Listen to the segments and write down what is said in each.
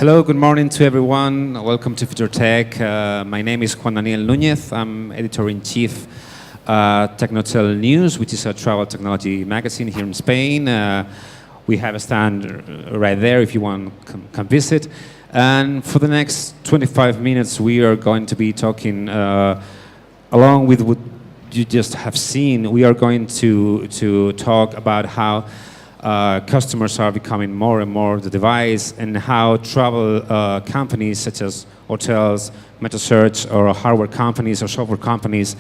Hello, good morning to everyone. Welcome to Fiturtech. My name is Juan Núñez. I'm editor-in-chief Tecnohotel News, which is a travel technology magazine here in Spain. We have a stand right there if you want to come visit. And for the next 25 minutes, we are going to be talking, along with what you just have seen, we are going to talk about how customers are becoming more and more the device, and how travel companies such as hotels, meta-search, or hardware companies or software companies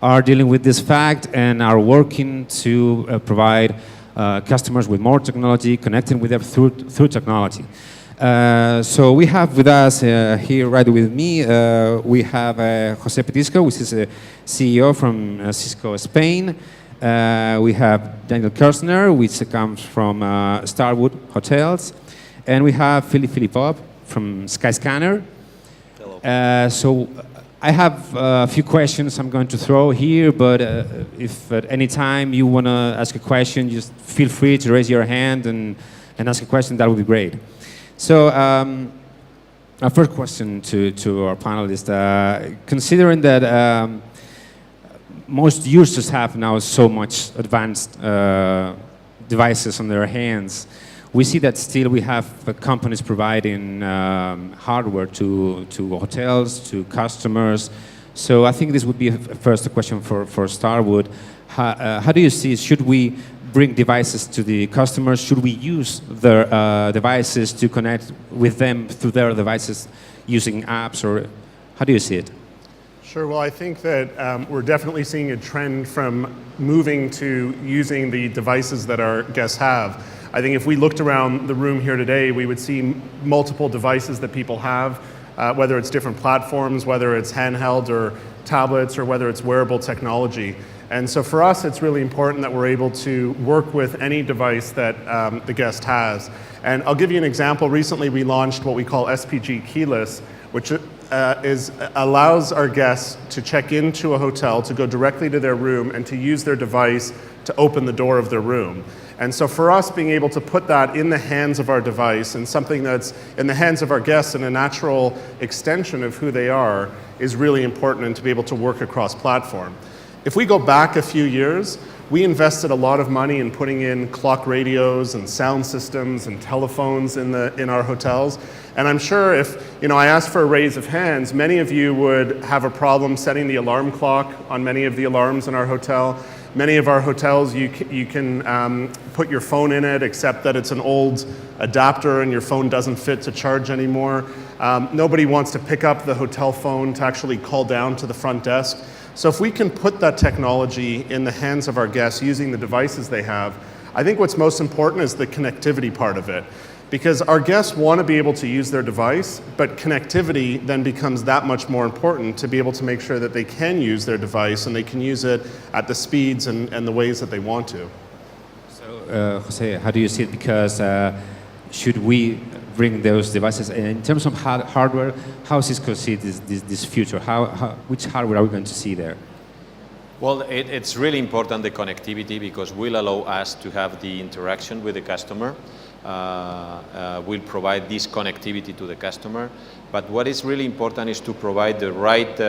are dealing with this fact and are working to provide customers with more technology, connecting with them through technology. So we have with us here right with me, we have José Petisco, which is a CEO from CISCO Spain. We have Daniel Kerzner, which comes from Starwood Hotels. And we have Filipov from Skyscanner. Hello. So I have a few questions I'm going to throw here, but if at any time you want to ask a question, just feel free to raise your hand and ask a question. That would be great. So our first question to our panelists, considering that most users have now so much advanced devices on their hands, we see that still we have companies providing hardware to hotels, to customers. So I think this would be first a question for Starwood. How do you see, should we bring devices to the customers? Should we use their devices to connect with them through their devices using apps, or how do you see it? Sure, well, I think that we're definitely seeing a trend from moving to using the devices that our guests have. I think if we looked around the room here today, we would see multiple devices that people have, whether it's different platforms, whether it's handheld or tablets, or whether it's wearable technology. And so for us, it's really important that we're able to work with any device that the guest has. And I'll give you an example. Recently, we launched what we call SPG Keyless, which allows our guests to check into a hotel, to go directly to their room, and to use their device to open the door of their room. And so for us, being able to put that in the hands of our device, and something that's in the hands of our guests and a natural extension of who they are, is really important, and to be able to work across platform. If we go back a few years, we invested a lot of money in putting in clock radios and sound systems and telephones in our hotels. And I'm sure if I asked for a raise of hands, many of you would have a problem setting the alarm clock on many of the alarms in our hotel. Many of our hotels, you can put your phone in it, except that it's an old adapter and your phone doesn't fit to charge anymore. Nobody wants to pick up the hotel phone to actually call down to the front desk. So if we can put that technology in the hands of our guests using the devices they have, I think what's most important is the connectivity part of it. Because our guests want to be able to use their device, but connectivity then becomes that much more important to be able to make sure that they can use their device and they can use it at the speeds and the ways that they want to. So, Jose, how do you see it? Because should we bring those devices? And in terms of hardware, how CISCO see this future? Which hardware are we going to see there? Well, it's really important, the connectivity, because will allow us to have the interaction with the customer. Will provide this connectivity to the customer. But what is really important is to provide the right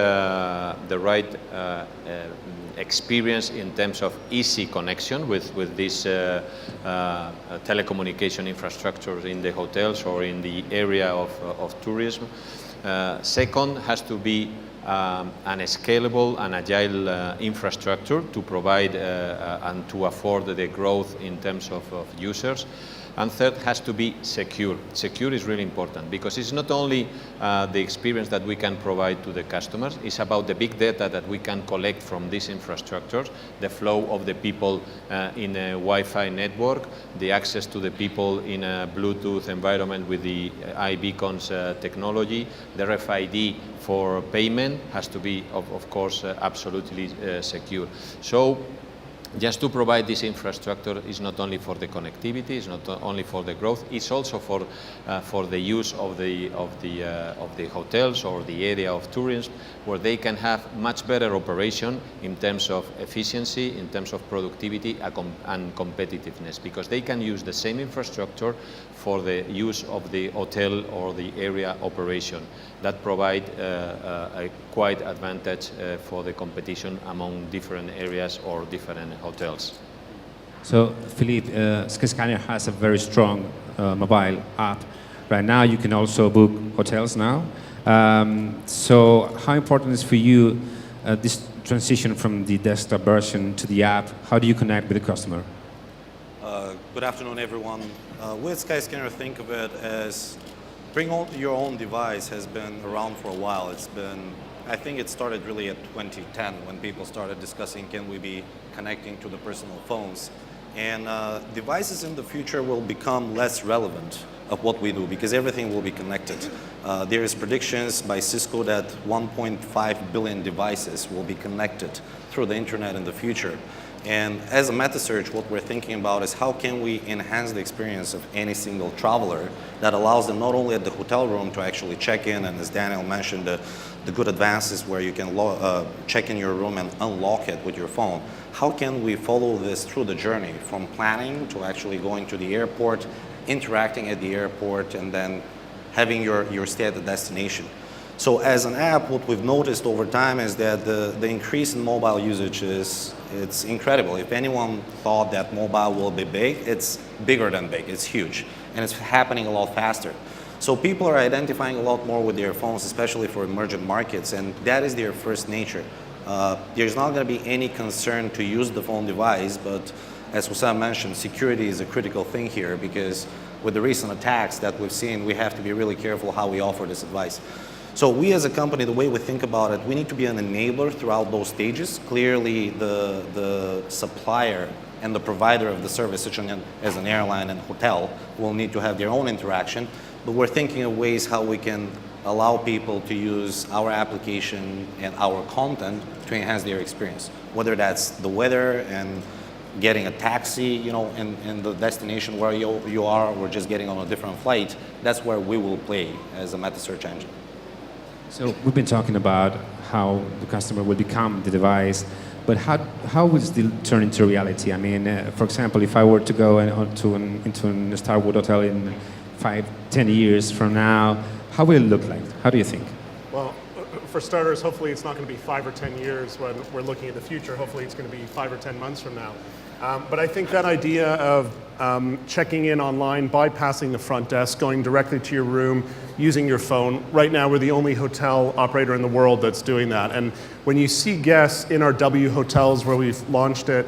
experience in terms of easy connection with this telecommunication infrastructure in the hotels or in the area of tourism. Second, has to be an scalable and agile infrastructure to provide and to afford the growth in terms of users. And third, has to be secure. Secure is really important, because it's not only the experience that we can provide to the customers, it's about the big data that we can collect from these infrastructures, the flow of the people in a Wi-Fi network, the access to the people in a Bluetooth environment with the iBeacons technology, the RFID for payment has to be, of course, absolutely secure. So just to provide this infrastructure is not only for the connectivity, it's not only for the growth, it's also for the use of the hotels or the area of tourism, where they can have much better operation in terms of efficiency, in terms of productivity and competitiveness, because they can use the same infrastructure for the use of the hotel or the area operation. That provide a quite advantage for the competition among different areas or different hotels. So, Filip, Skyscanner has a very strong mobile app. Right now, you can also book hotels now. So, how important is for you this transition from the desktop version to the app? How do you connect with the customer? Good afternoon, everyone. With Skyscanner, think of it as bring your own device has been around for a while. I think it started really at 2010 when people started discussing can we be connecting to the personal phones. And devices in the future will become less relevant of what we do because everything will be connected. There is predictions by CISCO that 1.5 billion devices will be connected through the internet in the future. And as a meta search, what we're thinking about is how can we enhance the experience of any single traveler that allows them not only at the hotel room to actually check in, and as Daniel mentioned, the good advances where you can check in your room and unlock it with your phone. How can we follow this through the journey from planning to actually going to the airport, interacting at the airport, and then having your stay at the destination? So as an app, what we've noticed over time is that the increase in mobile usage it's incredible. If anyone thought that mobile will be big, it's bigger than big, it's huge. And it's happening a lot faster. So people are identifying a lot more with their phones, especially for emerging markets, and that is their first nature. There's not going to be any concern to use the phone device, but as José mentioned, security is a critical thing here because with the recent attacks that we've seen, we have to be really careful how we offer this advice. So we as a company, the way we think about it, we need to be an enabler throughout those stages. Clearly, the supplier and the provider of the service, such as an airline and hotel, will need to have their own interaction. But we're thinking of ways how we can allow people to use our application and our content to enhance their experience, whether that's the weather and getting a taxi, in the destination where you are, or just getting on a different flight. That's where we will play as a meta search engine. So we've been talking about how the customer will become the device, but how will it turn into reality? I mean, for example, if I were to go into a Starwood hotel in 5-10 years from now, how will it look like? How do you think? Well, for starters, hopefully it's not going to be 5 or 10 years when we're looking at the future. Hopefully it's going to be 5 or 10 months from now. But I think that idea of checking in online, bypassing the front desk, going directly to your room, using your phone. Right now, we're the only hotel operator in the world that's doing that. And when you see guests in our W hotels where we've launched it,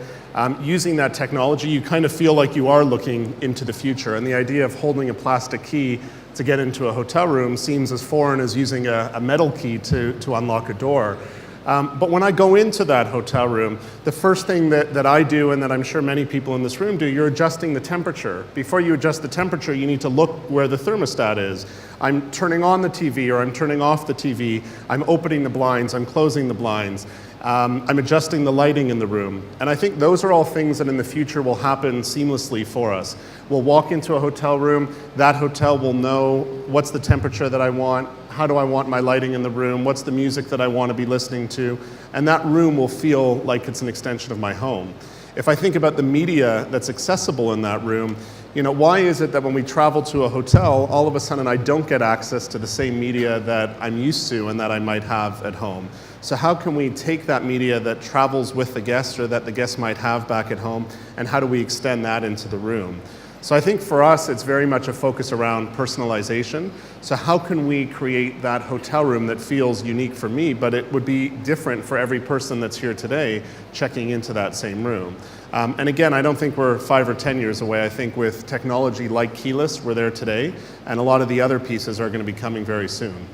using that technology, you kind of feel like you are looking into the future. And the idea of holding a plastic key to get into a hotel room seems as foreign as using a metal key to unlock a door. But when I go into that hotel room, the first thing that I do, and that I'm sure many people in this room do, you're adjusting the temperature. Before you adjust the temperature, you need to look where the thermostat is. I'm turning on the TV or I'm turning off the TV. I'm opening the blinds, I'm closing the blinds. I'm adjusting the lighting in the room. And I think those are all things that in the future will happen seamlessly for us. We'll walk into a hotel room, that hotel will know what's the temperature that I want, how do I want my lighting in the room, what's the music that I want to be listening to, and that room will feel like it's an extension of my home. If I think about the media that's accessible in that room, why is it that when we travel to a hotel, all of a sudden I don't get access to the same media that I'm used to and that I might have at home? So how can we take that media that travels with the guest or that the guest might have back at home, and how do we extend that into the room? So I think for us, it's very much a focus around personalization. So how can we create that hotel room that feels unique for me, but it would be different for every person that's here today checking into that same room? And again, I don't think we're 5 or 10 years away. I think with technology like keyless, we're there today, and a lot of the other pieces are going to be coming very soon.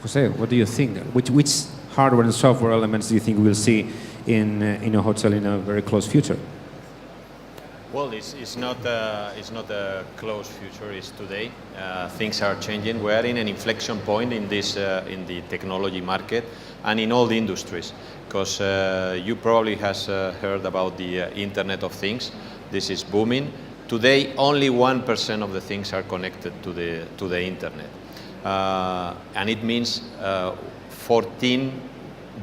Jose, what do you think? Which hardware and software elements do you think we'll see in a hotel in a very close future? Well, it's not a close future. It's today. Things are changing. We are in an inflection point in this in the technology market and in all the industries. Because you probably has heard about the Internet of Things. This is booming. Today, only 1% of the things are connected to the Internet, and it means 14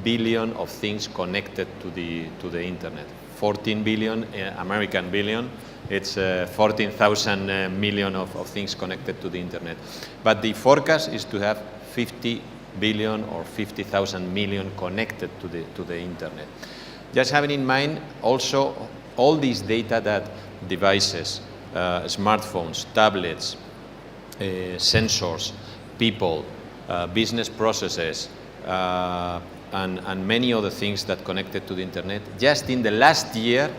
billion of things connected to the Internet. 14 billion American billion. It's 14,000 million of things connected to the Internet. But the forecast is to have 50 billion or 50,000 million connected to the Internet. Just having in mind also all these data that devices, smartphones, tablets, sensors, people, business processes, and many other things that connected to the Internet. Just in the last year,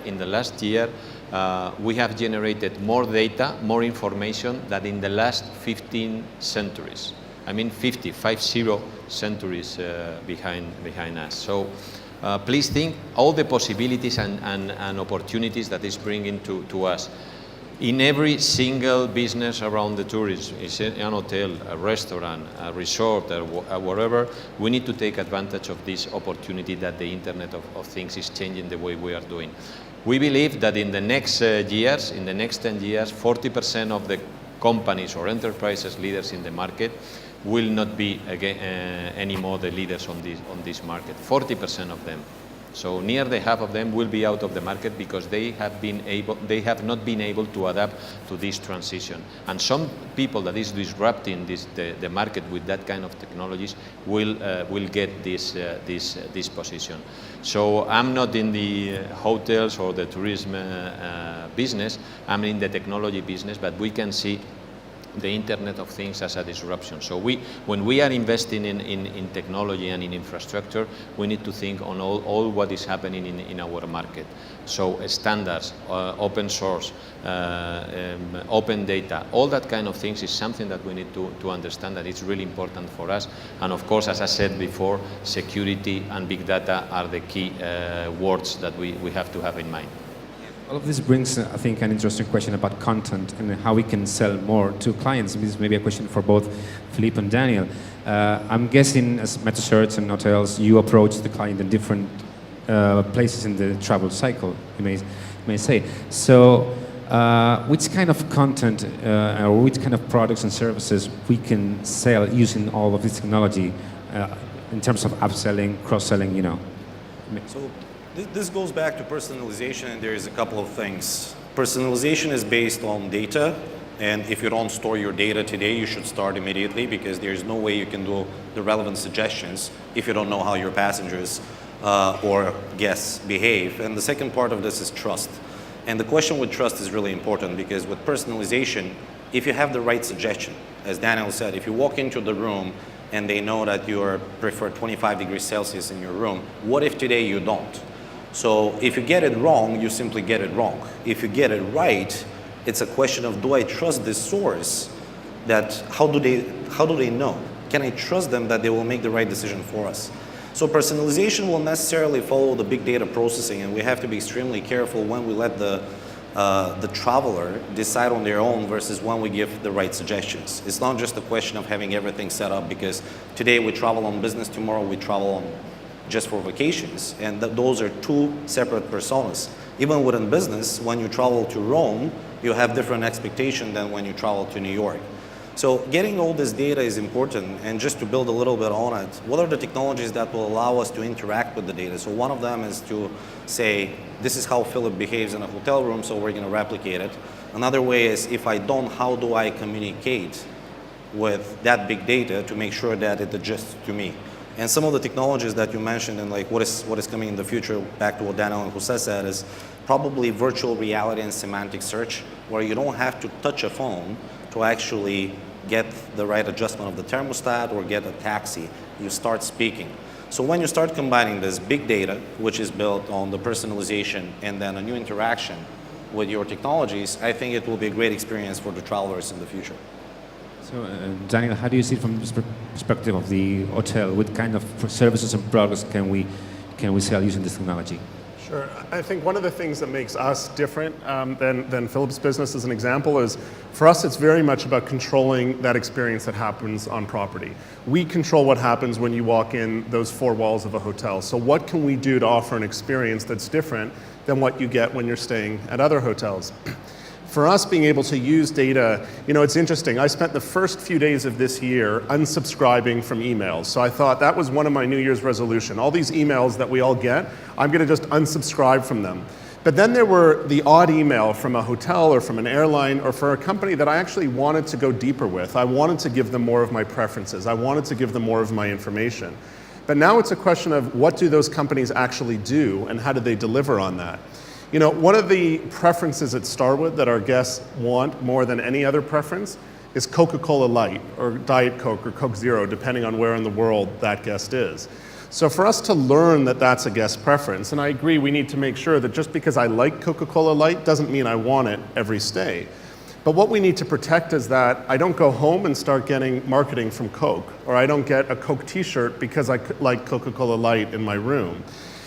we have generated more data, more information than in the last 15 centuries. I mean 50 centuries behind us. So please think all the possibilities and opportunities that is bringing to us. In every single business around the tourism, is an hotel, a restaurant, a resort, or whatever, we need to take advantage of this opportunity that the Internet of Things is changing the way we are doing. We believe that in the next years, in the next 10 years, 40% of the companies or enterprises leaders in the market will not be anymore the leaders on this market. 40% of them. So nearly half of them will be out of the market because they have not been able to adapt to this transition. And some people that is disrupting the market with that kind of technologies will get this position. So I'm not in the hotels or the tourism business. I'm in the technology business, but we can see the Internet of Things as a disruption. So when we are investing in technology and in infrastructure, we need to think on all what is happening in our market. So standards, open source, open data, all that kind of things is something that we need to understand that it's really important for us. And of course, as I said before, security and big data are the key words that we have to have in mind. All of this brings, I think, an interesting question about content and how we can sell more to clients. This is maybe a question for both Filip and Daniel. I'm guessing as metasearch and hotels, you approach the client in different places in the travel cycle, you may say. So which kind of content or which kind of products and services we can sell using all of this technology in terms of upselling, cross-selling, you know? So this goes back to personalization, and there's a couple of things. Personalization is based on data, and if you don't store your data today, you should start immediately because there's no way you can do the relevant suggestions if you don't know how your passengers or guests behave. And the second part of this is trust. And the question with trust is really important because with personalization, if you have the right suggestion, as Daniel said, if you walk into the room and they know that you prefer 25 degrees Celsius in your room, what if today you don't? So if you get it wrong, you simply get it wrong. If you get it right, it's a question of, do I trust this source? How do they know? Can I trust them that they will make the right decision for us? So personalization will necessarily follow the big data processing, and we have to be extremely careful when we let the traveler decide on their own versus when we give the right suggestions. It's not just a question of having everything set up because today we travel on business, tomorrow we travel on just for vacations, and those are two separate personas. Even within business, when you travel to Rome, you have different expectation than when you travel to New York. So getting all this data is important, and just to build a little bit on it, what are the technologies that will allow us to interact with the data? So one of them is to say, this is how Filip behaves in a hotel room, so we're going to replicate it. Another way is, if I don't, how do I communicate with that big data to make sure that it adjusts to me? And some of the technologies that you mentioned and like what is coming in the future, back to what Daniel and José said, is probably virtual reality and semantic search, where you don't have to touch a phone to actually get the right adjustment of the thermostat or get a taxi. You start speaking. So when you start combining this big data, which is built on the personalization, and then a new interaction with your technologies, I think it will be a great experience for the travelers in the future. So, Daniel, how do you see it from the perspective of the hotel? What kind of services and products can we sell using this technology? Sure. I think one of the things that makes us different than Filip's business, as an example, is for us it's very much about controlling that experience that happens on property. We control what happens when you walk in those four walls of a hotel. So what can we do to offer an experience that's different than what you get when you're staying at other hotels? For us, being able to use data, you know, it's interesting. I spent the first few days of this year unsubscribing from emails. So I thought that was one of my New Year's resolution. All these emails that we all get, I'm going to just unsubscribe from them. But then there were the odd email from a hotel or from an airline or for a company that I actually wanted to go deeper with. I wanted to give them more of my preferences. I wanted to give them more of my information. But now it's a question of what do those companies actually do and how do they deliver on that? You know, one of the preferences at Starwood that our guests want more than any other preference is Coca-Cola Light or Diet Coke or Coke Zero, depending on where in the world that guest is. So for us to learn that that's a guest preference, and I agree we need to make sure that just because I like Coca-Cola Light doesn't mean I want it every stay. But what we need to protect is that I don't go home and start getting marketing from Coke, or I don't get a Coke t-shirt because I like Coca-Cola Light in my room.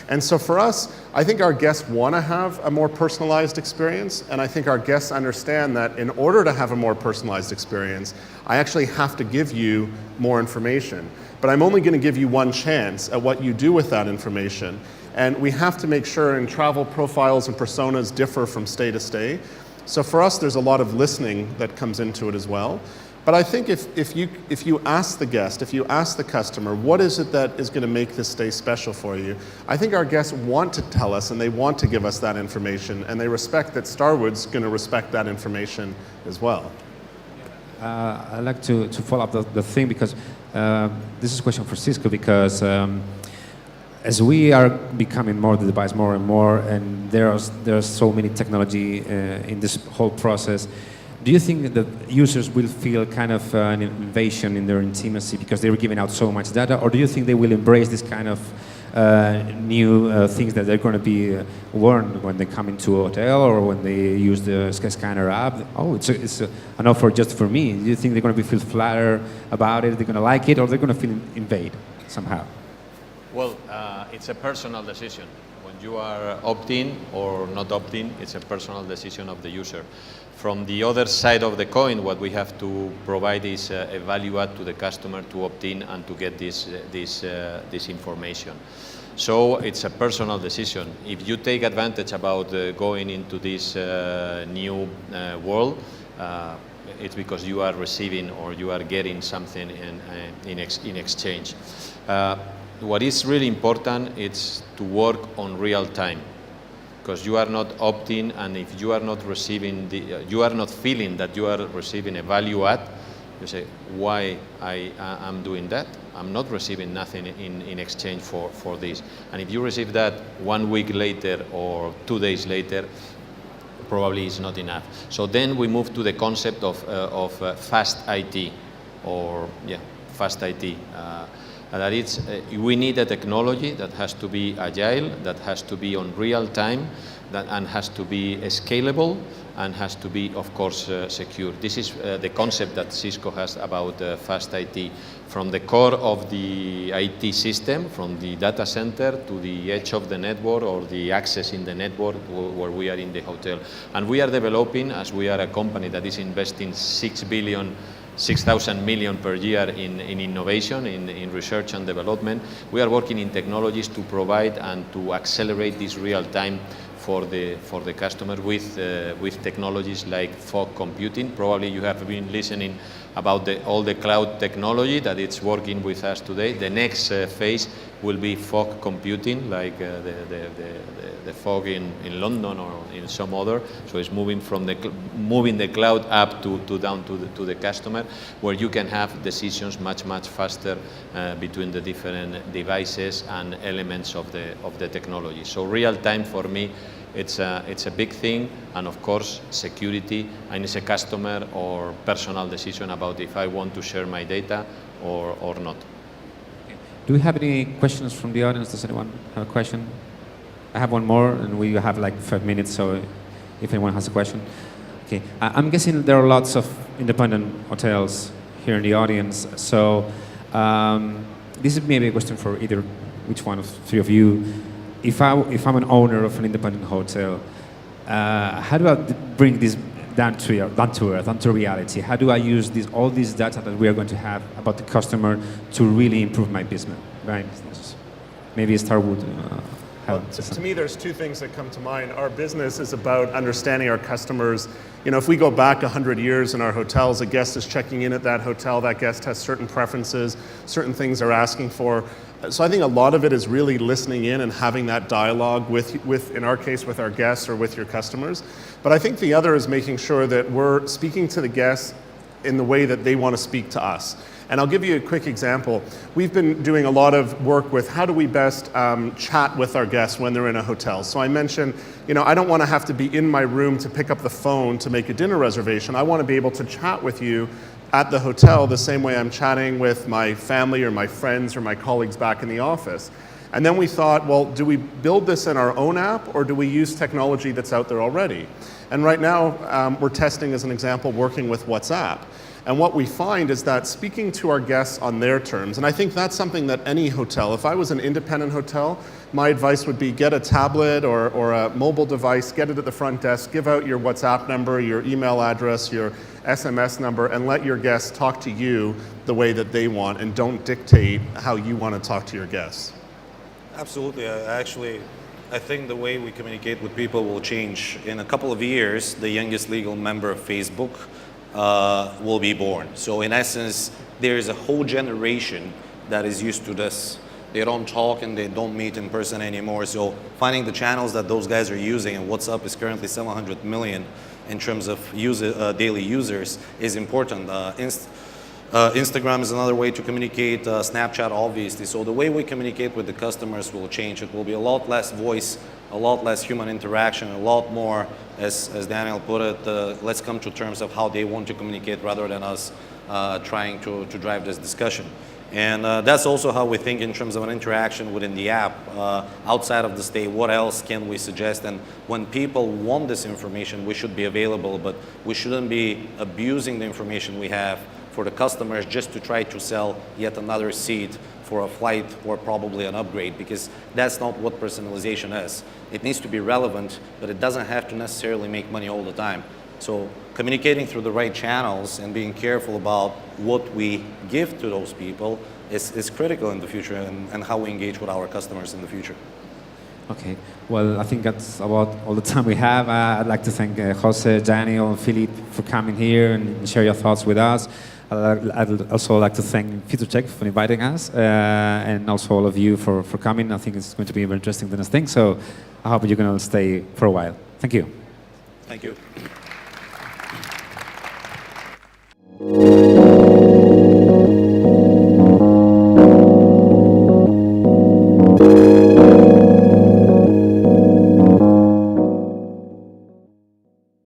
And so for us, I think our guests want to have a more personalized experience, and I think our guests understand that in order to have a more personalized experience, I actually have to give you more information. But I'm only going to give you one chance at what you do with that information. And we have to make sure, and travel profiles and personas differ from stay to stay. So for us, there's a lot of listening that comes into it as well. But I think if you ask the guest, if you ask the customer, what is it that is going to make this stay special for you? I think our guests want to tell us and they want to give us that information, and they respect that Starwood's going to respect that information as well. I'd like to follow up the thing, because this is a question for CISCO, because as we are becoming more the device more and more, and there's so many technology in this whole process, do you think that users will feel kind of an invasion in their intimacy because they were giving out so much data, or do you think they will embrace this kind of new things that they're going to be warned when they come into a hotel or when they use the Skyscanner app? Oh, it's an offer just for me. Do you think they're going to feel flattered about it, they're going to like it, or they're going to feel invade somehow? Well, it's a personal decision. When you are opt-in or not opt-in, it's a personal decision of the user. From the other side of the coin, what we have to provide is a value add to the customer to opt-in and to get this information. So it's a personal decision. If you take advantage about going into this new world, it's because you are receiving or you are getting something in exchange. What is really important is to work on real time, because you are not opting, and if you are not receiving you are not feeling that you are receiving a value add, you say, why I'm doing that? I'm not receiving nothing in exchange for this. And if you receive that 1 week later or 2 days later, probably it's not enough. So then we move to the concept of fast IT, or fast IT. That it's, we need a technology that has to be agile, that has to be on real time, and has to be scalable, and has to be, of course, secure. This is the concept that CISCO has about fast IT. From the core of the IT system, from the data center to the edge of the network or the access in the network where we are in the hotel. And we are developing, as we are a company that is investing 6,000 million per year in innovation, in research and development. We are working in technologies to provide and to accelerate this real time for the customer with technologies like fog computing. Probably you have been listening about all the cloud technology that it's working with us today. The next phase will be fog computing, like the fog in London or in some other. So it's moving from moving the cloud up to down to the customer, where you can have decisions much faster between the different devices and elements of the technology. So real time for me, it's a big thing, and of course security, and it's a customer or personal decision about if I want to share my data or not. Do we have any questions from the audience? Does anyone have a question? I have one more, and we have like 5 minutes, so if anyone has a question. Okay, I'm guessing there are lots of independent hotels here in the audience, so this is maybe a question for either which one of three of you. if I'm an owner of an independent hotel, how do I bring this down to earth, down to reality? How do I use all these data that we are going to have about the customer to really improve my business? Maybe Starwood. To me, there's two things that come to mind. Our business is about understanding our customers. You know, if we go back 100 years in our hotels, a guest is checking in at that hotel, that guest has certain preferences, certain things they're asking for. So I think a lot of it is really listening in and having that dialogue with in our case, with our guests or with your customers. But I think the other is making sure that we're speaking to the guests in the way that they want to speak to us. And I'll give you a quick example. We've been doing a lot of work with how do we best chat with our guests when they're in a hotel. So I mentioned, you know, I don't want to have to be in my room to pick up the phone to make a dinner reservation. I want to be able to chat with you at the hotel the same way I'm chatting with my family or my friends or my colleagues back in the office. And then we thought, well, do we build this in our own app or do we use technology that's out there already? And right now, we're testing, as an example, working with WhatsApp. And what we find is that speaking to our guests on their terms, and I think that's something that any hotel, if I was an independent hotel, my advice would be get a tablet or a mobile device, get it at the front desk, give out your WhatsApp number, your email address, your SMS number, and let your guests talk to you the way that they want, and don't dictate how you want to talk to your guests. Absolutely. I think the way we communicate with people will change. In a couple of years, the youngest legal member of Facebook will be born. So in essence, there is a whole generation that is used to this. They don't talk and they don't meet in person anymore. So finding the channels that those guys are using, and WhatsApp is currently 700 million in terms of daily users, is important. Instagram is another way to communicate, Snapchat obviously. So the way we communicate with the customers will change. It will be a lot less voice, a lot less human interaction, a lot more, as Daniel put it, let's come to terms of how they want to communicate rather than us trying to drive this discussion. And that's also how we think in terms of an interaction within the app. Outside of the stay, what else can we suggest? And when people want this information, we should be available, but we shouldn't be abusing the information we have for the customers just to try to sell yet another seat for a flight or probably an upgrade, because that's not what personalization is. It needs to be relevant, but it doesn't have to necessarily make money all the time. So communicating through the right channels and being careful about what we give to those people is critical in the future, and how we engage with our customers in the future. Okay, well, I think that's about all the time we have. I'd like to thank José, Daniel, and Filip for coming here and share your thoughts with us. I'd also like to thank Fiturtech for inviting us, and also all of you for coming. I think it's going to be very interesting the next thing, so I hope you're going to stay for a while. Thank you. Thank you.